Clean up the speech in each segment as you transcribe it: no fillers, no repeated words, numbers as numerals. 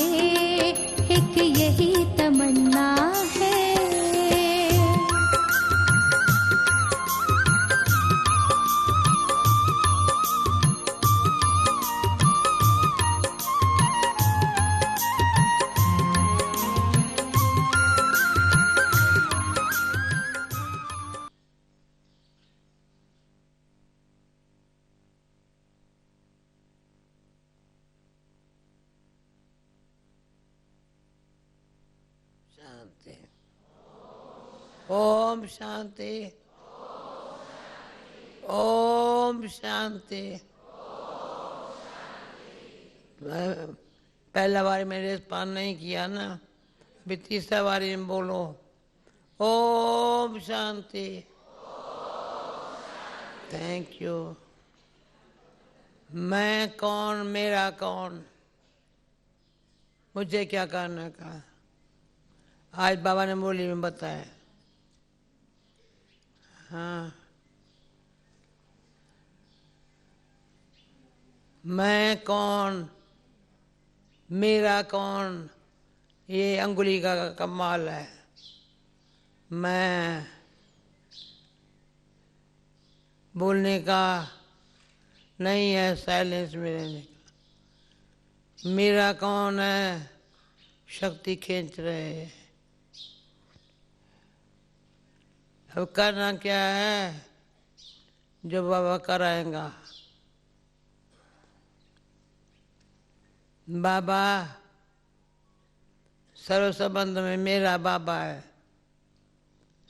पाए, एक यही तमन्ना है। शांति। ओम शांति। ओम शांति। पहला बार मेरे पान नहीं किया ना, अभी तीसरा बारी में बोलो ओम शांति। Thank you. मैं कौन, मेरा कौन, मुझे क्या करना का, आज बाबा ने बोली में बताया। हाँ, मैं कौन, मेरा कौन, ये अंगुली का कमाल है। मैं बोलने का नहीं है, साइलेंस में रहने का। मेरा कौन है, शक्ति खींच रहे हैं। अब करना क्या है, जो बाबा कराएगा। बाबा सर्व संबंध में मेरा बाबा है,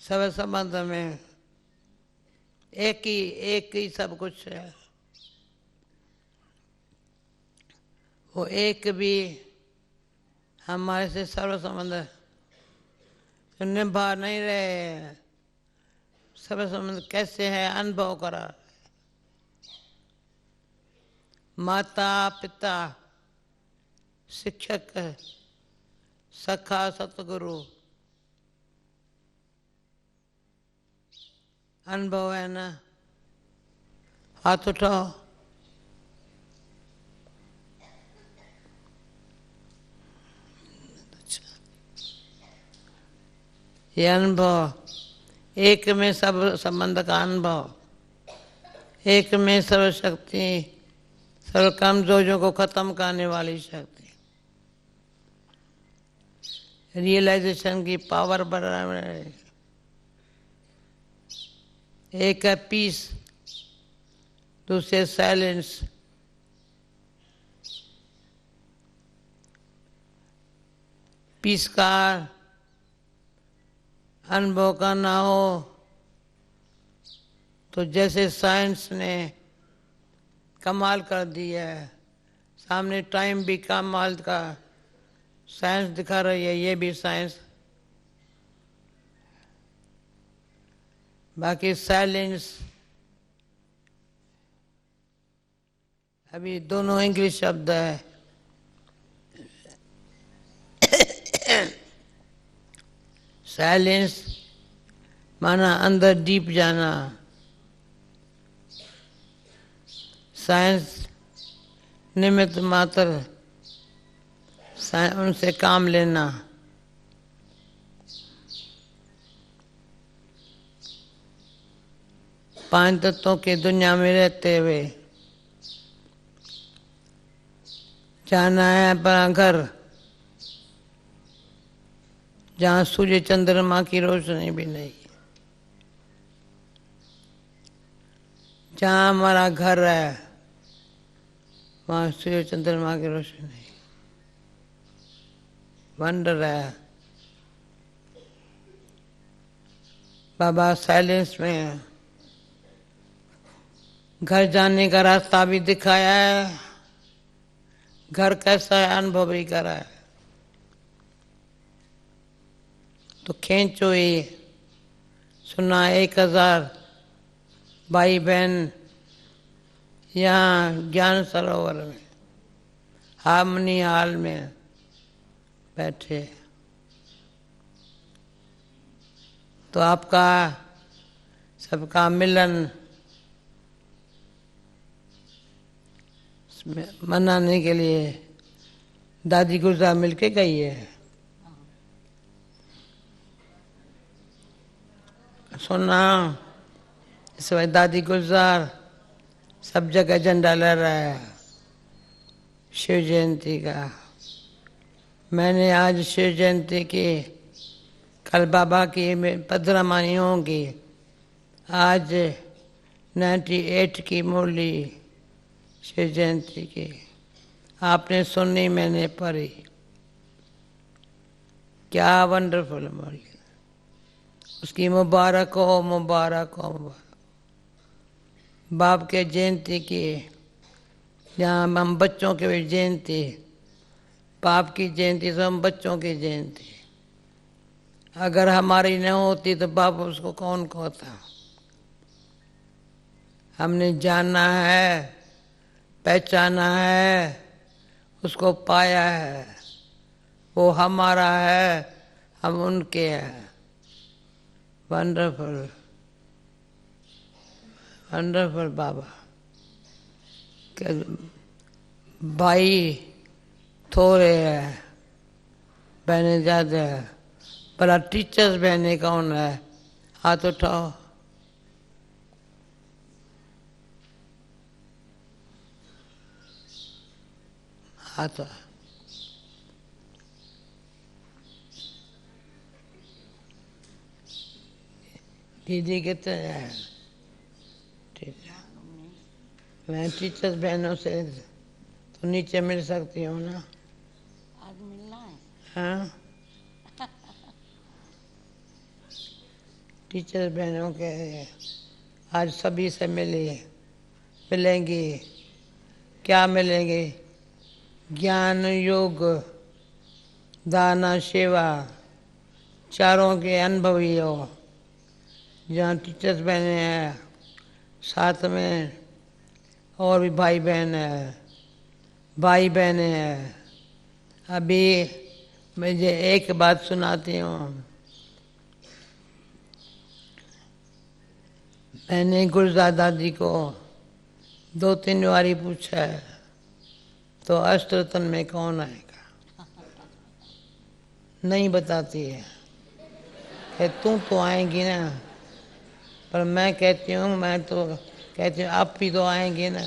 सर्व संबंध में एक ही सब कुछ है। वो एक भी हमारे से सर्व संबंध निभा नहीं रहे। सर्व संबंध कैसे है, अनुभव करा। माता पिता शिक्षक सखा सतगुरु, अनुभव है ना। हाथ उठाओ। ये अनुभव, एक में सब संबंध का अनुभव, एक में सर्व शक्ति, सर्व कमजोरियों को खत्म करने वाली शक्ति, रियलाइजेशन की पावर बढ़ा रहे। एक है पीस, दूसरे साइलेंस। पीस का अनुभव करना हो तो जैसे साइंस ने कमाल कर दिया है, सामने टाइम भी कमाल का साइंस दिखा रही है, ये भी साइंस। बाकी साइलेंस, अभी दोनों इंग्लिश शब्द है। साइलेंस माना अंदर डीप जाना, साइंस निमित्त मात्र उनसे काम लेना। पांच तत्वों की दुनिया में रहते हुए जाना है अपना घर, जहाँ सूर्य चंद्रमा की रोशनी भी नहीं। जहाँ हमारा घर है वहाँ सूर्य चंद्रमा की रोशनी नहीं। वंडर है। बाबा साइलेंस में है। घर जाने का रास्ता भी दिखाया है, घर कैसा है अनुभव भी करा है। तो खींचो ही सुना 1000 भाई बहन यहाँ ज्ञान सरोवर में हार्मनी हाल में बैठे। तो आपका सबका मिलन मनाने के लिए दादी गुलजार मिलके गई है। सुना इस वक्त दादी गुलजार सब जगह झंडा लहरा रहा है शिव जयंती का। मैंने आज शिव जयंती की, कल बाबा की 15 मानी होंगी, आज 98 की मुरली शिव जयंती की आपने सुनी, मैंने पढ़ी। क्या वंडरफुल मुरली, उसकी मुबारक हो, मुबारक हो, मुबारक। बाप के जयंती की, जहाँ हम बच्चों की भी जयंती, बाप की जयंती तो हम बच्चों की जयंती। अगर हमारी न होती तो बाप उसको कौन कहता। हमने जाना है, पहचाना है, उसको पाया है, वो हमारा है, हम उनके हैं। वंडरफुल वंडरफुल बाबा। भाई थोड़े है, बहने ज्यादा है, भला टीचर्स बहने कौन है? हाथ उठाओ। हाथ दीदी कितने हैं? ठीक है, मैं टीचर्स बहनों से तो नीचे मिल सकती हूँ ना? आज मिलना है। हाँ, टीचर्स बहनों के आज सभी से मिलेंगी। क्या मिलेंगे? ज्ञान, योग, दाना, सेवा, चारों के अनुभवी हो। जहाँ टीचर्स बहने हैं, साथ में और भी भाई बहन है, भाई बहने हैं। अभी मुझे एक बात सुनाती हूँ। मैंने गुलजार दादी को 2-3 बारी पूछा है तो अष्टरत्न में कौन आएगा, नहीं बताती है कि तू तो आएंगी ना। पर मैं कहती हूँ, मैं तो कहती हूँ आप भी तो आएंगे ना,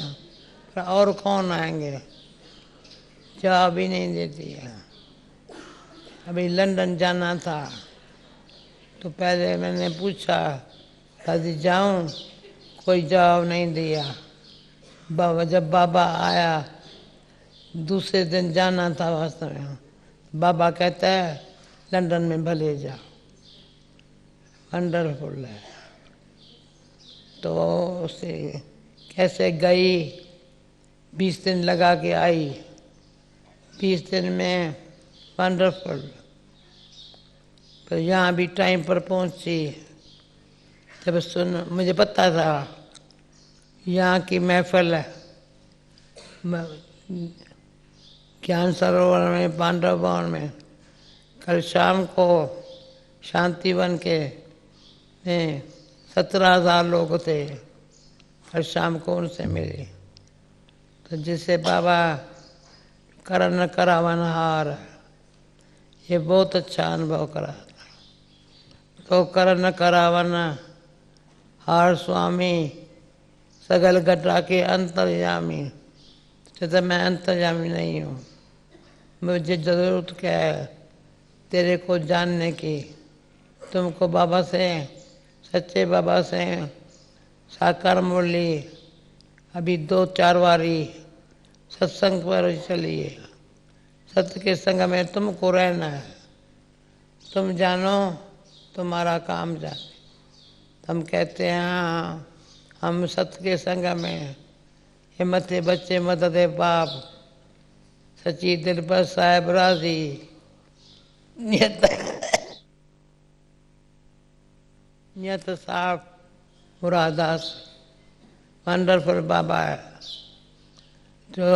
पर और कौन आएंगे? जवाब ही नहीं देती है। अभी लंदन जाना था तो पहले मैंने पूछा दादी जाऊं, कोई जवाब नहीं दिया। बाबा जब बाबा आया दूसरे दिन जाना था वास्तव में, बाबा कहता है लंदन में भले जाओ। वंडरफुल है। तो उसे कैसे गई, 20 दिन लगा के आई, 20 दिन में वंडरफुल। पर यहाँ भी टाइम पर पहुँची। जब मुझे पता था यहाँ की महफिल है, ज्ञान सरोवर में, पांडव भवन में, कल शाम को शांतिवन के में 17,000 लोग थे। कल शाम को उनसे मिले तो जिसे बाबा करन करावन हार, ये बहुत अच्छा अनुभव करा था। तो करन करावन हार स्वामी, सगल घटा के अंतर्यामी। तो मैं अंतर्यामी नहीं हूँ, मुझे ज़रूरत क्या है तेरे को जानने की। तुमको बाबा से, सच्चे बाबा से साकार मुरली अभी 2-4 बारी सत्संग पर चली है। सत्य के संग में तुमको रहना है। तुम जानो तुम्हारा काम जाने। हम कहते हैं हाँ हम सत्य के संग में, हिम्मते बच्चे मददे बाप, सच्ची दिल पर साहेब राजी, नियत साफ मुरादास। वंडरफुल बाबा है जो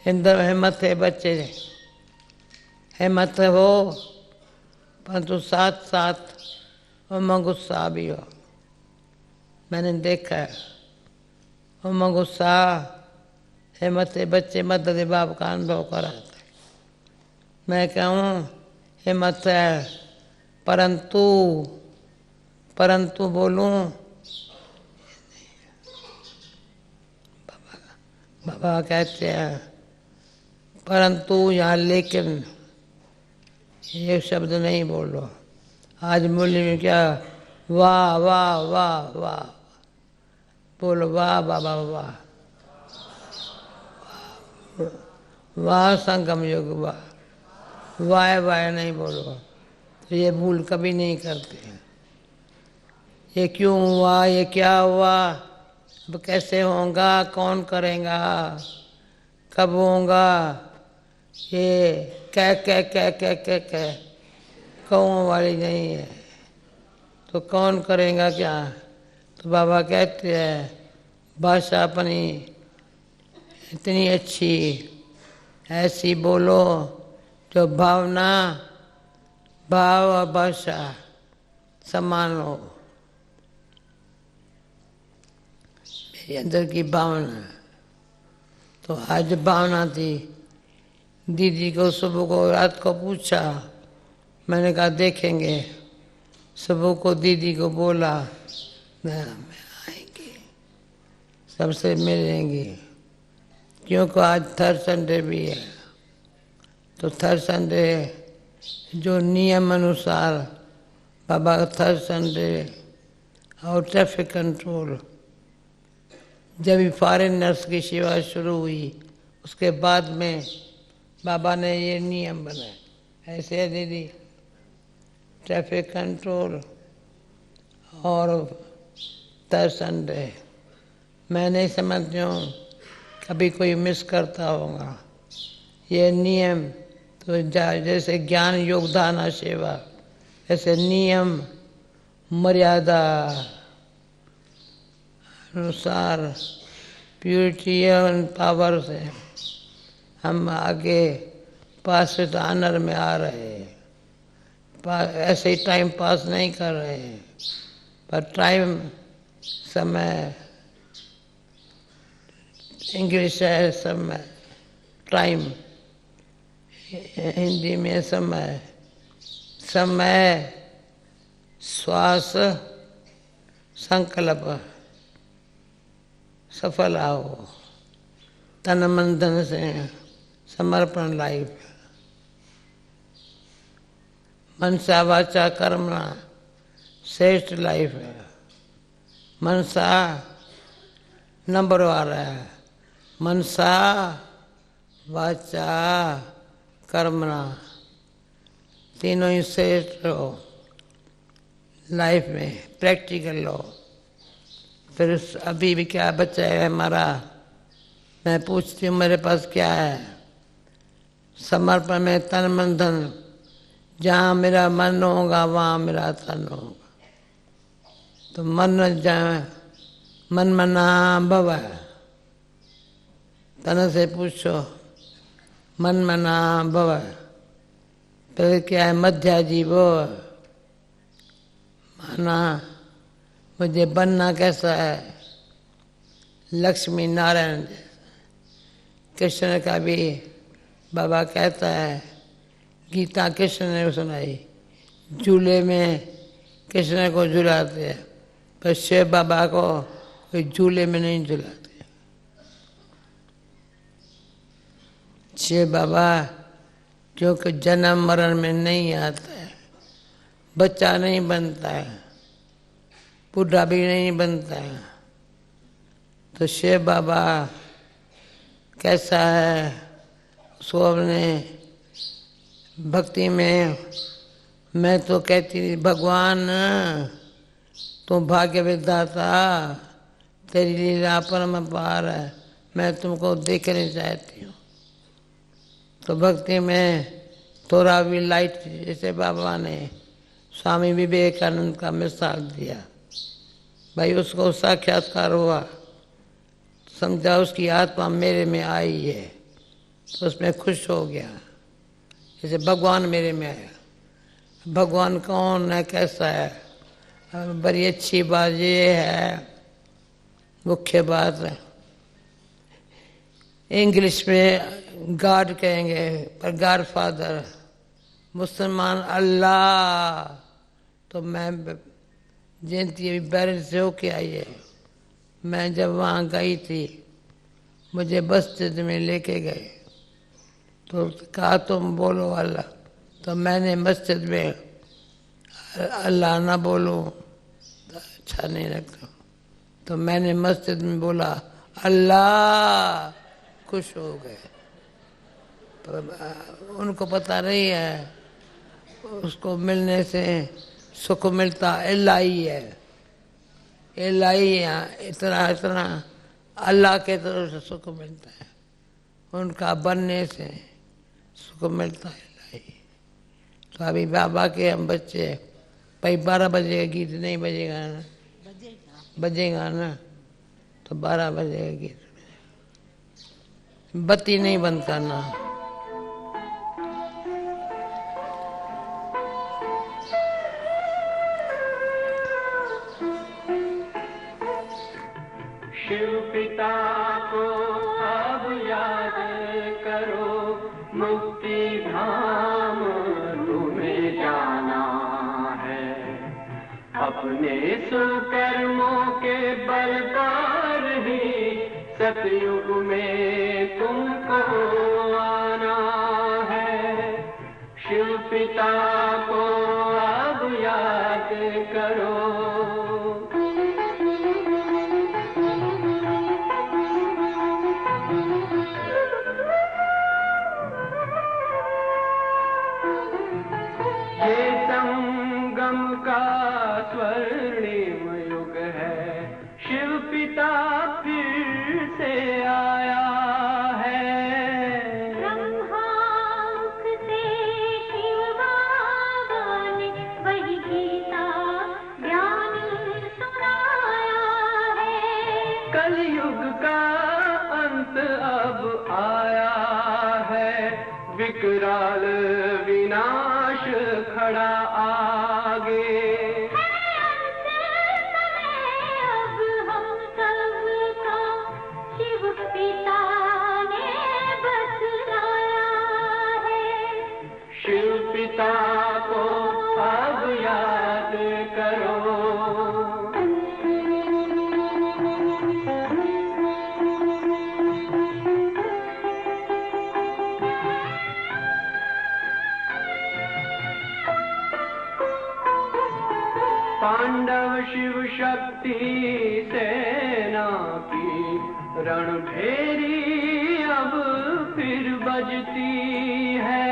हिम्मत है बच्चे, हिम्मत हो परंतु साथ साथ उमंग उत्साह भी हो। मैंने देखा है उमंग उत्साह, हिम्मत बच्चे मदद बाप का अनुभव कराते। मैं कहूँ हिम्मत है, परंतु परंतु बोलूं, बाबा कहते हैं परंतु यहाँ लेकिन ये शब्द नहीं बोलो। आज मूल्य में क्या, वाह वाह वाह वाह बोलो, वाह बाबा वाह, वाह संगम युग वाह, वाह वाह नहीं बोलो। तो ये भूल कभी नहीं करते हैं। ये क्यों हुआ, ये क्या हुआ, अब कैसे होगा, कौन करेगा, कब होगा, ये कह कहूँ वाली नहीं है। तो कौन करेगा क्या। तो बाबा कहते हैं भाषा अपनी इतनी अच्छी ऐसी बोलो जो भावना, भाव और भाषा समान हो। मेरे अंदर की भावना, तो आज भावना थी। दीदी को सुबह को रात को पूछा, मैंने कहा देखेंगे। सुबह को दीदी को बोला मैं आएंगे, सबसे मिलेंगे, क्योंकि आज थर्ड संडे भी है। तो थर्ड संडे जो नियम अनुसार बाबा का थर्ड संडे और ट्रैफिक कंट्रोल, जब भी फॉरेनर्स की सेवा शुरू हुई उसके बाद में बाबा ने ये नियम बनाए। ऐसे है दीदी, ट्रैफिक कंट्रोल और थर्ड संडे। मैं नहीं समझती हूँ कभी कोई मिस करता होगा ये नियम। तो जैसे ज्ञान योगदान सेवा, ऐसे नियम मर्यादा अनुसार प्यूरिटी एंड पावर से हम आगे पास विद ऑनर में आ रहे हैं। ऐसे ही टाइम पास नहीं कर रहे हैं, पर टाइम समय, इंग्लिश है समय, टाइम, हिंदी में समय, समय श्वास संकल्प सफल आओ, तन मन धन से समर्पण लाइफ, मनसा वाचा कर्मणा श्रेष्ठ लाइफ है। मनसा नंबर वाला है, मनसा वाचा कर्मणा तीनों ही श्रेष्ठ हो लाइफ में, प्रैक्टिकल लो। फिर अभी भी क्या बचा है हमारा, मैं पूछती हूँ मेरे पास क्या है। समर्पण में तन मन धन, जहाँ मेरा मन होगा वहाँ मेरा तन होगा। तो मन जहाँ मन मना भव, तन से पूछो मन मना भव। फिर क्या है मध्या जीवो, माना मुझे बनना कैसा है, लक्ष्मी नारायण जैसा। कृष्ण का भी बाबा कहता है, गीता कृष्ण ने सुनाई, झूले में कृष्ण को झुलाते हैं, पर शिव बाबा को कोई झूले में नहीं झुलाते। शिव बाबा क्योंकि जन्म मरण में नहीं आता है, बच्चा नहीं बनता है, बूढ़ा भी नहीं बनता है। तो शिव बाबा कैसा है, उसको अपने भक्ति में मैं तो कहती थी भगवान तू भाग्य विधाता, तेरी लीला परम अपार है, मैं तुमको देखना चाहती हूँ। तो भक्ति में थोड़ा भी लाइट, जैसे बाबा ने स्वामी विवेकानंद का मिसाल दिया, भाई उसको साक्षात्कार हुआ, समझा उसकी आत्मा मेरे में आई है, तो उसमें खुश हो गया, जैसे भगवान मेरे में आया। भगवान कौन है, कैसा है, बड़ी अच्छी बात ये है, मुख्य बात है, इंग्लिश में गॉड कहेंगे, पर गॉड फादर, मुसलमान अल्लाह। तो मैं जयंती अभी बैरल से होके आई है, मैं जब वहाँ गई थी मुझे मस्जिद में लेके गए तो कहा तुम बोलो अल्लाह, तो मैंने मस्जिद में अल्लाह ना बोलूं तो अच्छा नहीं लगता, तो मैंने मस्जिद में बोला अल्लाह, खुश हो गए। पर उनको पता नहीं है उसको मिलने से सुख मिलता इलाही है, इलाही है, इतना इतना अल्लाह के तरफ से सुख मिलता है, उनका बनने से सुख मिलता है इलाही। तो अभी बाबा के हम बच्चे भाई 12 बजे गीत नहीं बजेगा ना, बजेगा ना, तो 12 बजे गीत, बत्ती नहीं बंद करना। शिव पिता को अब याद करो, मुक्ति धाम तुम्हें जाना है। अपने सुकर्मों के बल पर ही सतयुग में तुमको आना है। शिव पिता को अब याद करो। ये संगम का स्वर्णिम युग है, शिव पिता फिर से आया है। ब्रह्मांक से शिव बाबा ने वही गीता ज्ञान सुनाया है। कलयुग का अंत अब आया है, विकराल विनाश खड़ा आगे। अब हम सबका शिव पिता ने बतलाया है। शिव पिता को अब याद करो। पांडव शिव शक्ति सेना की रणभेरी अब फिर बजती है।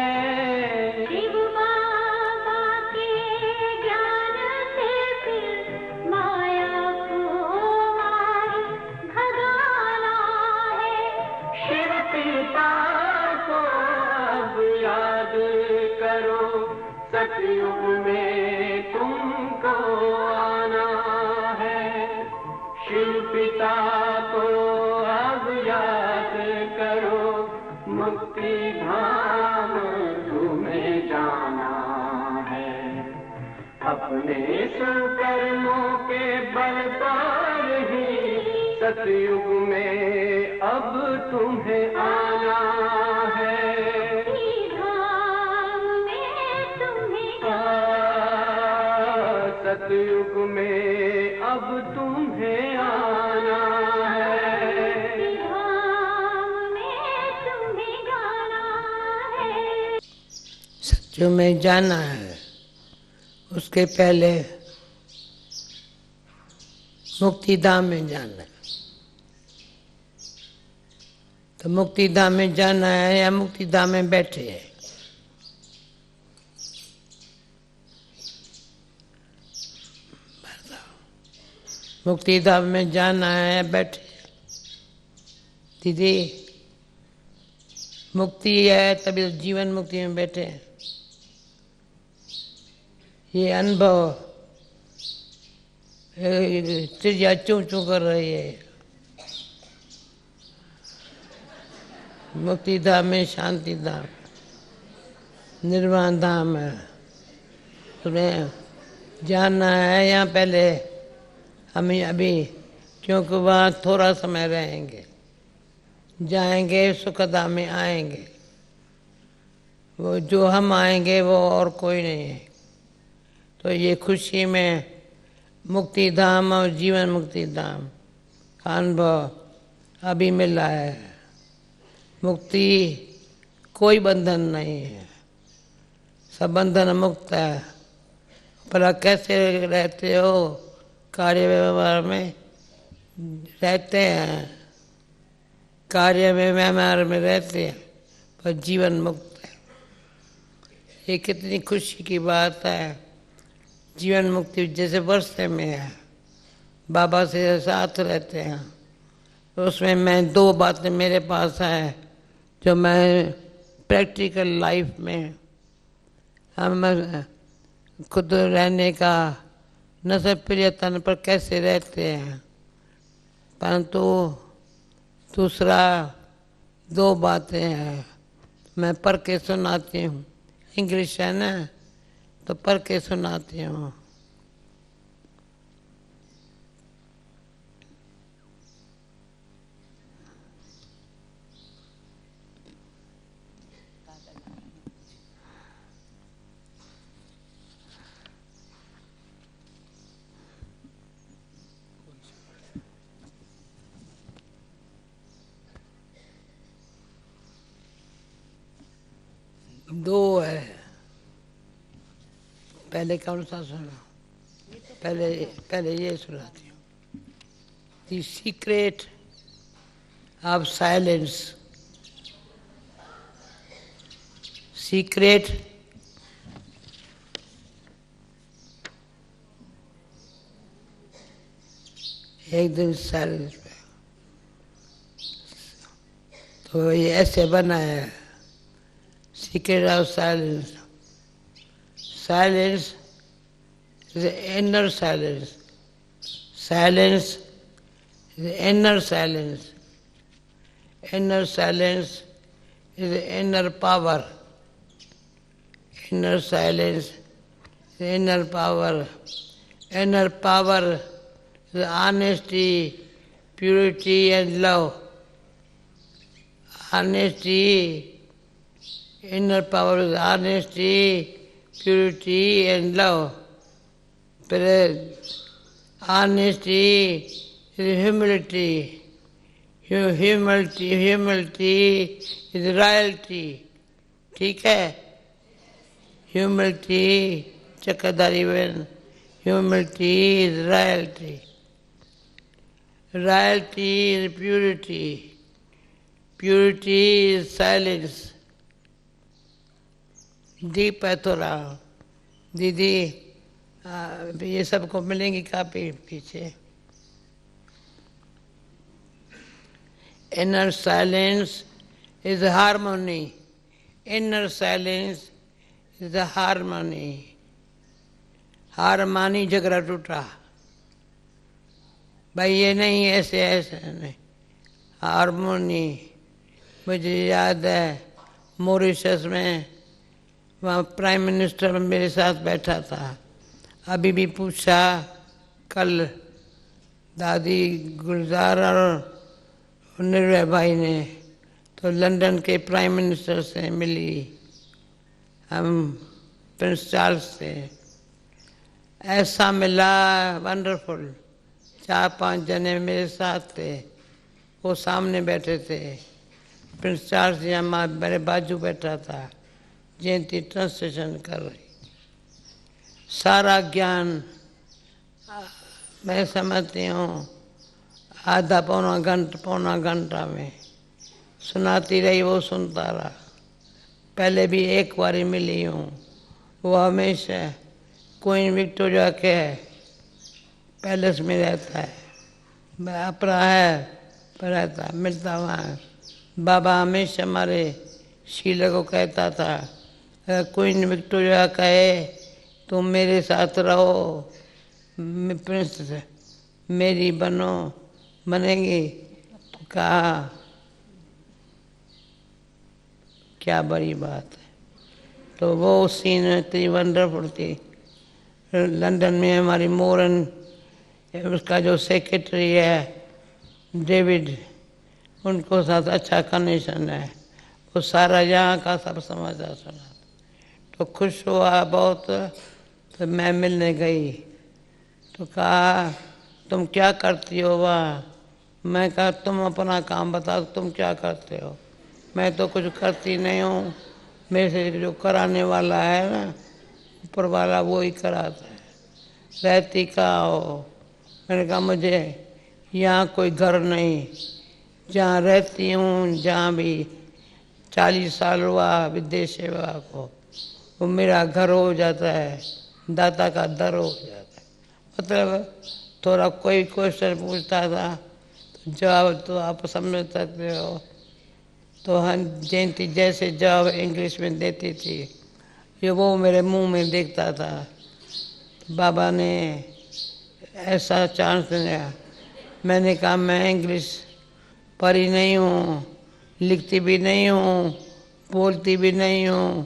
शिव बाबा के ज्ञान से फिर माया को मार भगाना है। शिव पिता को अब याद करो, सतयुग में तुमको आना है। शिव पिता को अब याद करो, मुक्ति धाम तुम्हें जाना है। अपने सुकर्मों के बल पर ही सतयुग में अब तुम्हें आना है। सतयुग में अब तुम्हें आना है। सतयुग में जाना है, उसके पहले मुक्तिधाम में जाना है। तो मुक्तिधाम में जाना है या मुक्तिधाम में बैठे है? मुक्तिधाम में जाना है बैठे? दीदी मुक्ति है तभी तो जीवन मुक्ति में बैठे हैं। ये अनुभव चिड़िया चूं चूं कर रही है। मुक्ति धाम में शांति धाम निर्वाण धाम है, तुम्हें जानना है। या पहले हम अभी क्योंकि वहाँ थोड़ा समय रहेंगे, जाएंगे सुखदा में आएंगे, वो जो हम आएंगे वो और कोई नहीं है। तो ये खुशी में मुक्ति धाम और जीवन मुक्ति धाम का अनुभव अभी मिला है। मुक्ति कोई बंधन नहीं है, सब बंधन मुक्त है। भला कैसे रहते हो? कार्य व्यवहार में रहते हैं, कार्य में व्यवहार में रहते हैं, पर जीवन मुक्त है। ये कितनी खुशी की बात है। जीवन मुक्ति जैसे वर्षे में है, बाबा से साथ रहते हैं। तो उसमें मैं दो बातें मेरे पास है जो मैं प्रैक्टिकल लाइफ में हम खुद रहने का नशे प्रियतन पर कैसे रहते हैं। परंतु दूसरा दो बातें हैं, मैं पढ़ के सुनाती हूँ। इंग्लिश है ना, तो पढ़ के सुनाती हूँ। दो है, पहले कौन सा सुना? पहले ये सुनाती हूँ। The secret of silence. Secret एक दिन साइलेंस पे, तो ये ऐसे बना है। Secret of silence. Silence is the inner silence. Silence is the inner silence. Inner silence is the inner power. Inner silence is the inner power. Inner power is honesty, purity and love. Honesty, inner power is honesty, purity and love. Honesty is humility. Humility is royalty. ठीक है? Humility, चक्रधारी बहन, humility is royalty. Royalty is purity. Purity is silence. Deep है थोड़ा। दीदी ये सबको मिलेंगी copy पीछे। Inner silence is harmony. Inner silence is harmony. Harmony झगड़ा टूटा। भाई ये नहीं, ऐसे ऐसे नहीं, हारमोनी। मुझे याद है मॉरिशस में, वहाँ प्राइम मिनिस्टर मेरे साथ बैठा था। अभी भी पूछा कल दादी गुलजार और निर्भय भाई ने, तो लंदन के प्राइम मिनिस्टर से मिली, हम प्रिंस चार्ल्स से। ऐसा मिला, वंडरफुल। 4-5 जने मेरे साथ थे, वो सामने बैठे थे। प्रिंस चार्ल्स यहाँ मेरे बाजू बैठा था। जयंती ट्रांसलेशन कर रही। सारा ज्ञान मैं समझती हूँ आधा पौना घंटा में सुनाती रही, वो सुनता रहा। पहले भी एक बारी मिली हूँ, वो हमेशा क्वीन विक्टोरिया के पैलेस में रहता है, अपना है पर रहता, मिलता वहाँ। बाबा हमेशा हमारे शीला को कहता था, क्वीन विक्टोरिया कहे तुम मेरे साथ रहो, प्रिंस मेरी बनेगी। तो कहा क्या बड़ी बात है। तो वो सीन इतनी वंडरफुल थी। लंदन में हमारी मोरन, उसका जो सेक्रेटरी है डेविड, उनको साथ अच्छा कनेक्शन है, वो सारा यहाँ का सब समाचार सुना। तो खुश हुआ बहुत। तो मैं मिलने गई तो कहा तुम क्या करती हो वहाँ? मैं कहा तुम अपना काम बताओ, तुम क्या करते हो? मैं तो कुछ करती नहीं हूँ, मेरे से जो कराने वाला है ना, ऊपर वाला वो ही कराता है। रहती कहाँ हो? मैंने कहा मुझे यहाँ कोई घर नहीं, जहाँ रहती हूँ, जहाँ भी 40 साल हुआ विदेश सेवा को, वो मेरा घर हो जाता है, दाता का दर हो जाता है। मतलब थोड़ा कोई क्वेश्चन पूछता था तो जवाब तो आप समझ सकते हो। तो हम जयंती जैसे जवाब इंग्लिश में देती थी, ये वो मेरे मुंह में देखता था। बाबा ने ऐसा चांस दिया। मैंने कहा मैं इंग्लिश पढ़ी नहीं हूँ, लिखती भी नहीं हूँ, बोलती भी नहीं हूँ,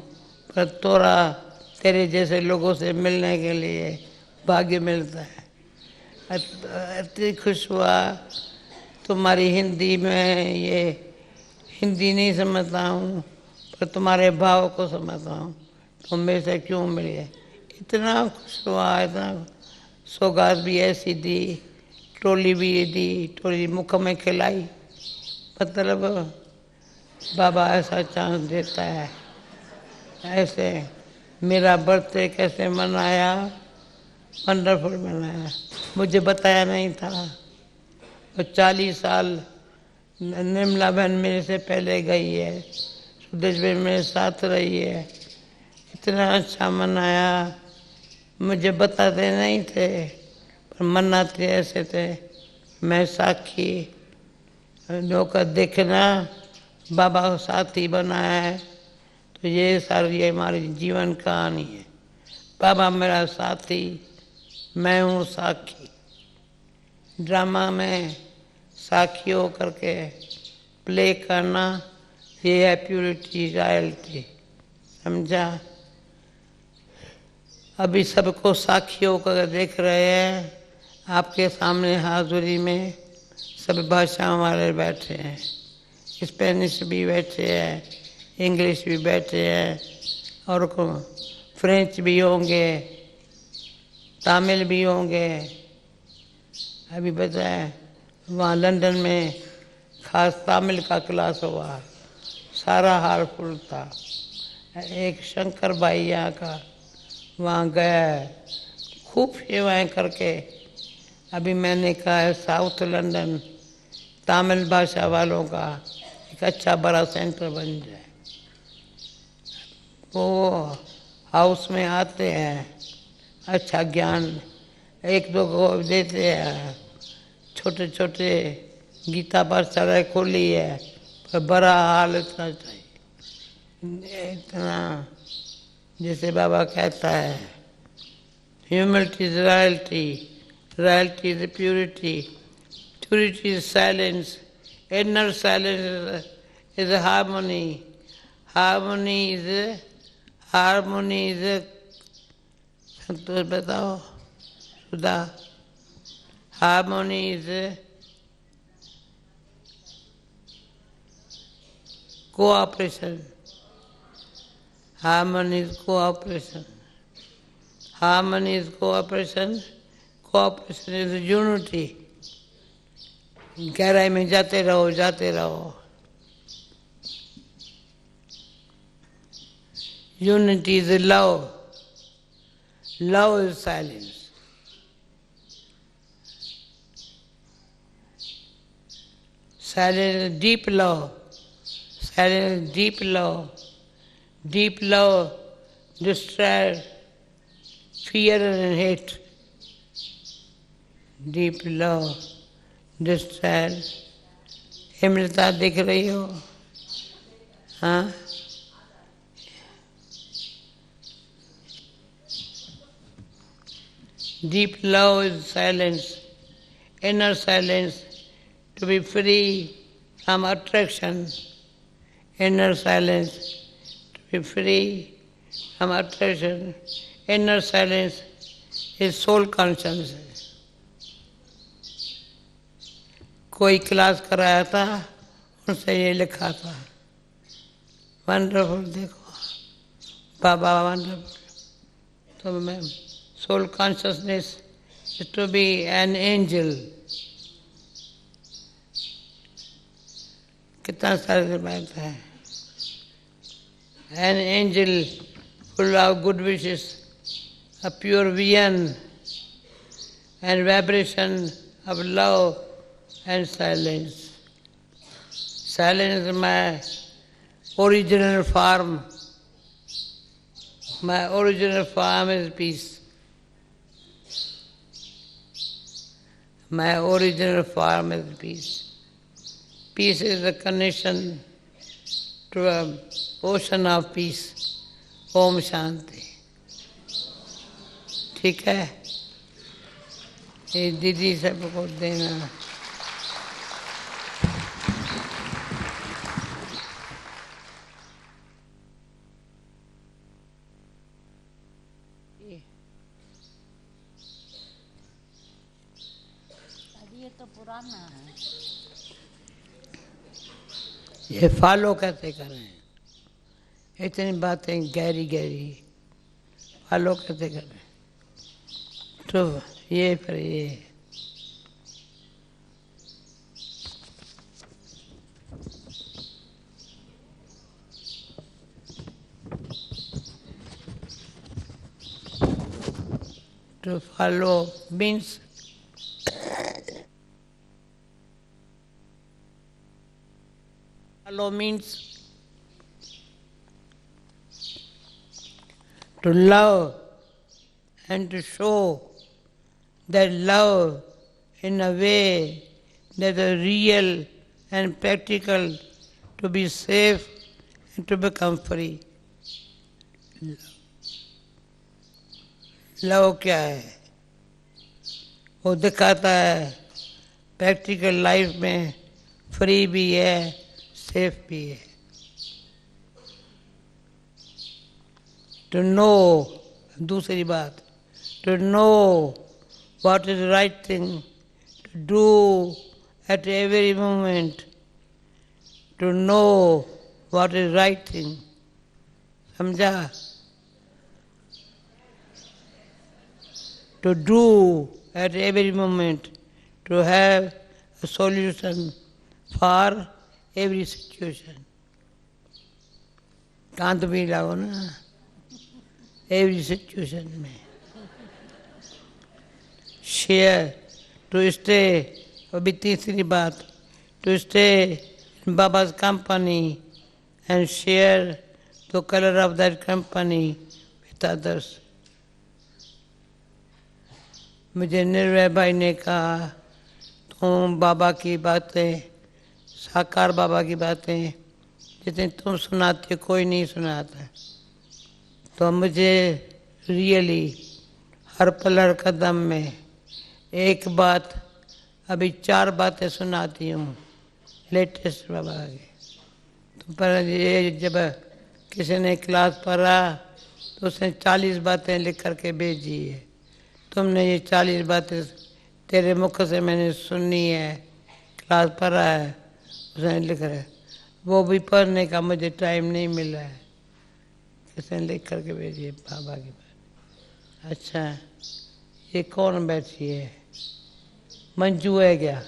पर तोरा तेरे जैसे लोगों से मिलने के लिए भाग्य मिलता है। इतनी खुश हुआ। तुम्हारी हिंदी में ये हिंदी नहीं समझता हूँ, पर तुम्हारे भाव को समझता हूँ, तुम मेरे से क्यों मिले? इतना खुश हुआ, इतना सौगात भी ऐसी दी, टोली भी दी, टोली मुख में खिलाई। मतलब बाबा ऐसा चांस देता है। ऐसे मेरा बर्थडे कैसे मनाया, वंडरफुल मनाया, मुझे बताया नहीं था। और 40 साल निर्मला बहन मेरे से पहले गई है, सुदेश बहन मेरे साथ रही है, इतना अच्छा मनाया। मुझे बताते नहीं थे, पर मनाते ऐसे थे। मैं साक्षी, लोग देखना बाबा को साथी बनाया है। तो ये सारी हमारी जीवन कहानी है। बाबा मेरा साथी, मैं हूँ साक्षी। ड्रामा में साक्षी हो करके प्ले करना, ये है प्यूरिटी, रॉयल्टी, समझा? अभी सबको साक्षी होकर देख रहे हैं, आपके सामने हाजुरी में सब भाषा वाले बैठे हैं। स्पेनिश भी बैठे हैं, इंग्लिश भी बैठे हैं, और फ्रेंच भी होंगे, तमिल भी होंगे। अभी बताया वहाँ लंदन में खास तमिल का क्लास हुआ, सारा हाल फुल था। एक शंकर भाई यहाँ का वहाँ गया है, खूब सेवाएं करके। अभी मैंने कहा है साउथ लंदन तमिल भाषा वालों का एक अच्छा बड़ा सेंटर बन जाए। वो हाउस में आते हैं, अच्छा ज्ञान एक दो को देते हैं। छोटे छोटे गीता पाठशाला खोली है, पर बड़ा हाल इतना चाहिए। इतना जैसे बाबा कहता है, humility is royalty, royalty is purity, purity is silence, inner silence is harmony, harmony is santosh बताओ Sudha, harmony is cooperation, harmony is cooperation, harmony is cooperation, cooperation is unity। गहराई में जाते रहो, जाते रहो। Unity is love, love is silence। Silence is deep love, silence is deep love। Deep love destroys fear and hate। Deep love destroys। Amrita दिख रही हो? हाँ, deep love is silence, inner silence, to be free from attraction, inner silence, be free from attraction, inner silence is soul consciousness। कोई class कराया था, उनसे ये लिखा था, वंडरफुल, देखो बाबा वंडरफुल। तो मैं soul consciousness is to be an angel. कितना सारे बात है, an angel full of good wishes, a pure vision and vibration of love and silence. Silence is my original form. My original form is peace. My original form is peace. Peace is the connection to an ocean of peace. Om Shanti. ठीक है, ये दीदी सबको देना। अभी ये तो पुराना है। ये फॉलो कैसे करें, इतनी बातें गहरी गहरी फॉलो कैसे करें? तो ये फिर ये to follow means follow means to love and to show that love in a way that is real and practical, to be safe and to become free. Love क्या है? वो दिखाता है प्रैक्टिकल लाइफ में फ्री भी है, safe भी है। टू नो, दूसरी बात, to know what is the right thing to do at every moment, to know what is right thing. समझा? To do at every moment, to have a solution for every situation. Kant भी लाओ ना, every situation में। Share, to stay, अभी तीसरी बात, to stay in Baba's company and share the color of that company with others. मुझे निर्भय भाई ने कहा, तुम बाबा की बातें, साकार बाबा की बातें जितनी तुम सुनाते कोई नहीं सुनाता। तो मुझे रियली हर पल हर कदम में एक बात, अभी 4 बातें सुनाती हूँ लेटेस्ट बाबा की। तो पर ये जब किसी ने क्लास पढ़ा तो उसने 40 बातें लिख करके भेजी है। तुमने ये 40 बातें तेरे मुख से मैंने सुनी है, क्लास पढ़ा है, उसने लिख रहा है। वो भी पढ़ने का मुझे टाइम नहीं मिला है, किसने लिख करके भेजी है बाबा की बात। अच्छा, ये कौन बैठी है? मंजू है क्या?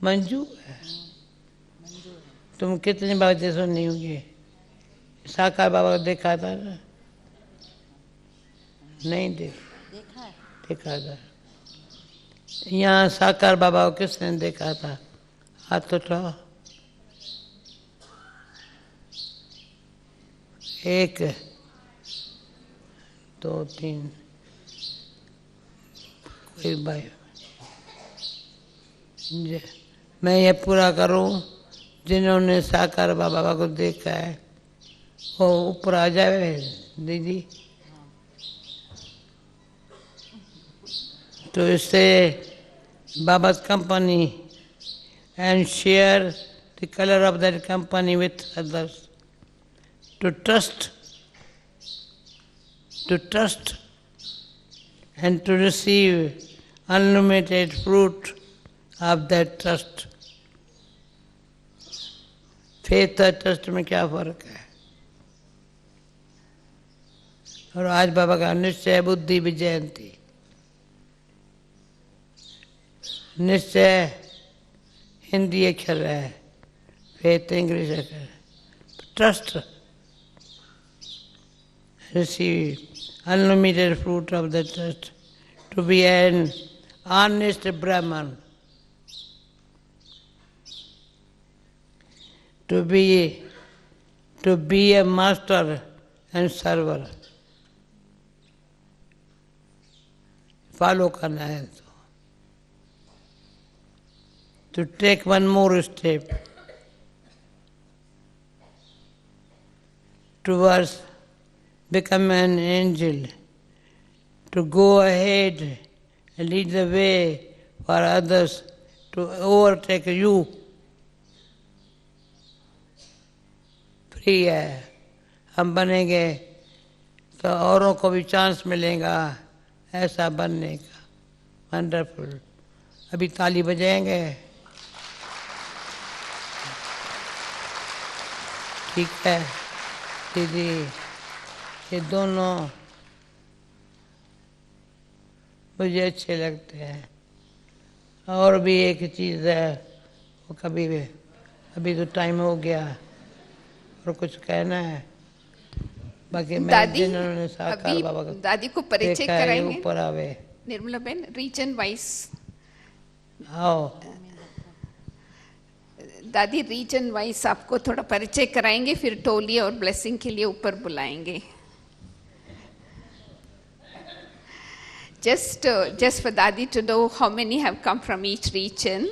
मंजू है। तुम कितनी बातें सुनी होंगी? साकार बाबा को देखा था ना? नहीं देखा था। यहाँ साकार बाबा को किसने देखा था? हाथ उठाओ। 1 2 3, कोई भाई। मैं ये पूरा करूं, जिन्होंने साकार बाबा को देखा है वो ऊपर आ जाए दीदी। To stay Baba's company and share the color of that company with others. To trust and to receive unlimited fruit of that trust. Faith और ट्रस्ट में क्या फर्क है। और आज बाबा का निश्चय बुद्धि विजयंती, निश्चय हिंदी अक्षर है, फेथ इंग्लिश अक्षर, trust receive unlimited fruit of the trust, to be an honest Brahman, to be a master and server. Follow करना है to take one more step towards become an angel, to go ahead and lead the way for others to overtake you. Free है, हम बनेंगे तो औरों को भी chance मिलेगा ऐसा बनने का। वंडरफुल। अभी ताली बजाएंगे, ठीक है दीदी। ये दोनों मुझे अच्छे लगते हैं। और भी एक चीज़ है, वो कभी भी, अभी तो टाइम हो गया और कुछ कहना है बाकी। मैं जिन्होंने साकार बाबा का दादी को परिचय कराएंगे। ऊपर आवे निर्मला बहन, रीजन वाइज आओ। दादी रीजन वाइज आपको थोड़ा परिचय कराएंगे, फिर टोली और ब्लेसिंग के लिए ऊपर बुलाएंगे। Just for Dadi to know how many have come from each region.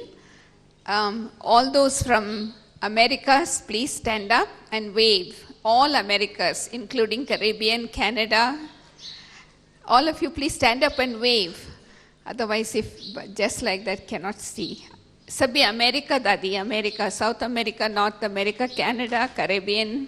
All those from Americas, please stand up and wave. All Americas, including Caribbean, Canada. All of you, please stand up and wave. Otherwise, if just like that, cannot see. Sabhi America, Dadi, America, South America, North America, Canada, Caribbean.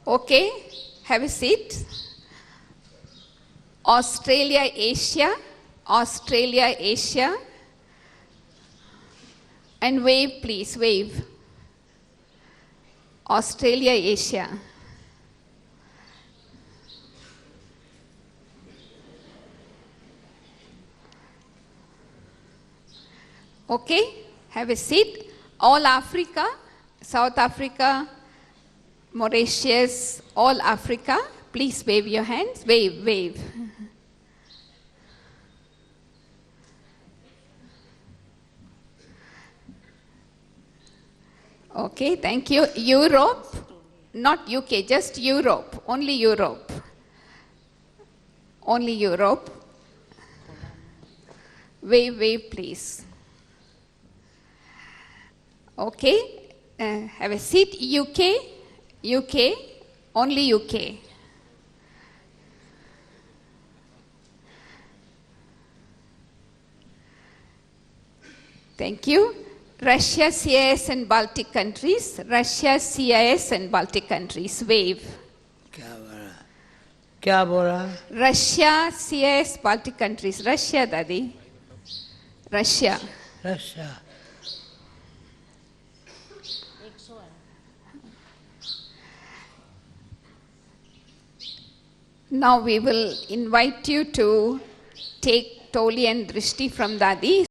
Okay, have a seat. Australia, Asia, Australia, Asia. And wave, please, wave. Australia, Asia. Okay, have a seat. All Africa, South Africa, Mauritius, all Africa, please wave your hands. Wave, wave. Okay, thank you. Europe, not UK, just Europe, only Europe. Only Europe. Wave, wave, please. Okay, have a seat. UK, only UK. Thank you. Russia, CIS and Baltic countries. Russia, CIS and Baltic countries. Wave. क्या बोला? Russia, CIS, Baltic countries. Russia, Dadi. Russia. Russia. Now we will invite you to take Toli and Drishti from Dadi.